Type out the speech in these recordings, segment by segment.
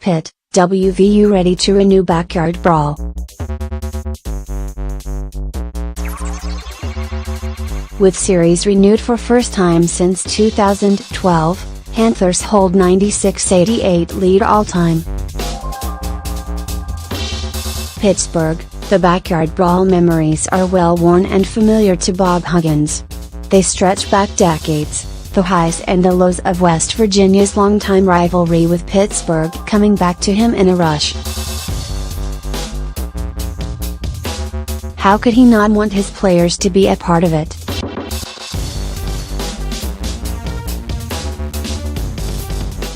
Pitt, WVU ready to renew Backyard Brawl. With series renewed for first time since 2012, Panthers hold 96-88 lead all-time. Pittsburgh, the Backyard Brawl memories are well-worn and familiar to Bob Huggins. They stretch back decades, the highs and the lows of West Virginia's longtime rivalry with Pittsburgh coming back to him in a rush. How could he not want his players to be a part of it?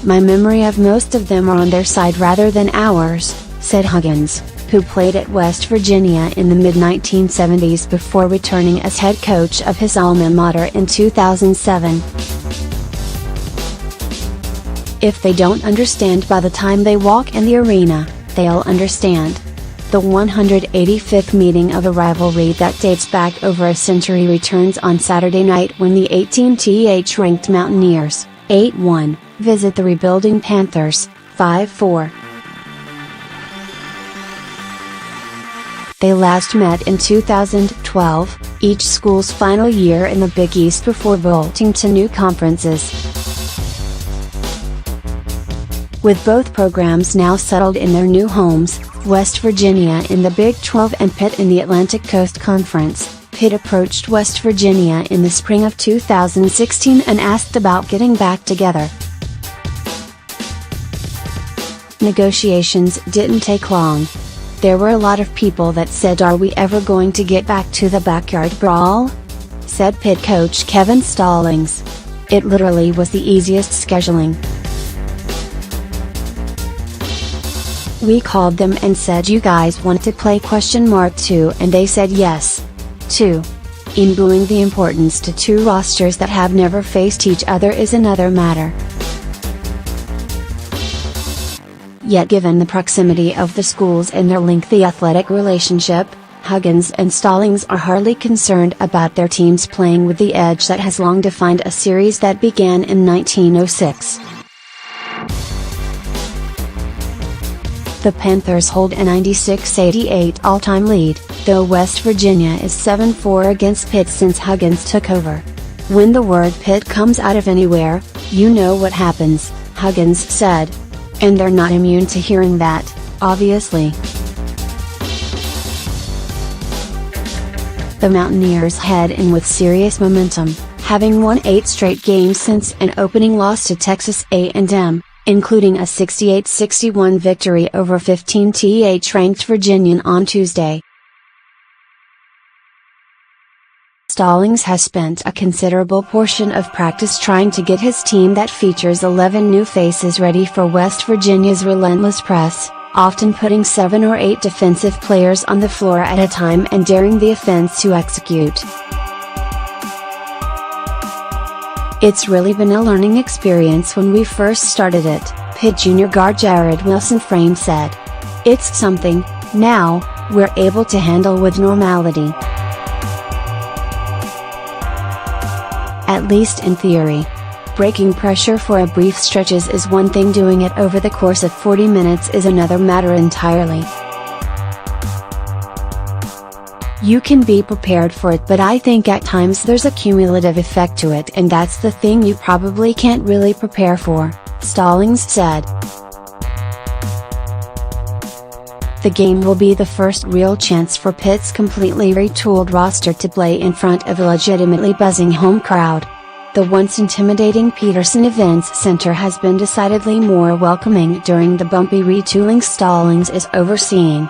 My memory of most of them are on their side rather than ours, said Huggins, who played at West Virginia in the mid-1970s before returning as head coach of his alma mater in 2007. If they don't understand by the time they walk in the arena, they'll understand. The 185th meeting of a rivalry that dates back over a century returns on Saturday night when the 18th-ranked Mountaineers, 8-1, visit the rebuilding Panthers, 5-4. They last met in 2012, each school's final year in the Big East before vaulting to new conferences. With both programs now settled in their new homes, West Virginia in the Big 12 and Pitt in the Atlantic Coast Conference, Pitt approached West Virginia in the spring of 2016 and asked about getting back together. Negotiations didn't take long. There were a lot of people that said, "Are we ever going to get back to the Backyard Brawl?" said Pitt coach Kevin Stallings. It literally was the easiest scheduling. "We called them and said, you guys want to play ?2 and they said yes. 2. Imbuing the importance to two rosters that have never faced each other is another matter. Yet given the proximity of the schools and their lengthy athletic relationship, Huggins and Stallings are hardly concerned about their teams playing with the edge that has long defined a series that began in 1906. The Panthers hold a 96-88 all-time lead, though West Virginia is 7-4 against Pitt since Huggins took over. "When the word Pitt comes out of anywhere, you know what happens," Huggins said. And they're not immune to hearing that, obviously. The Mountaineers head in with serious momentum, having won 8 straight games since an opening loss to Texas A&M, including a 68-61 victory over 15th-ranked Virginia on Tuesday. Stallings has spent a considerable portion of practice trying to get his team that features 11 new faces ready for West Virginia's relentless press, often putting 7 or 8 defensive players on the floor at a time and daring the offense to execute. "It's really been a learning experience when we first started it," Pitt junior guard Jared Wilson-Frame said. "It's something, now, we're able to handle with normality. At least in theory. Breaking pressure for a brief stretches is one thing, doing it over the course of 40 minutes is another matter entirely. You can be prepared for it, but I think at times there's a cumulative effect to it, and that's the thing you probably can't really prepare for," Stallings said. The game will be the first real chance for Pitt's completely retooled roster to play in front of a legitimately buzzing home crowd. The once intimidating Peterson Events Center has been decidedly more welcoming during the bumpy retooling Stallings is overseeing.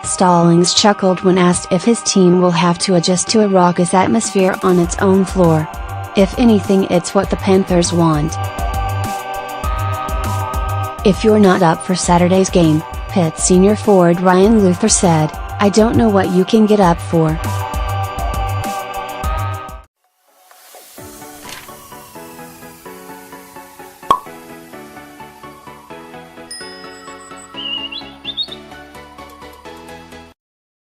Stallings chuckled when asked if his team will have to adjust to a raucous atmosphere on its own floor. "If anything, it's what the Panthers want. If you're not up for Saturday's game," Pitt senior forward Ryan Luther said, "I don't know what you can get up for."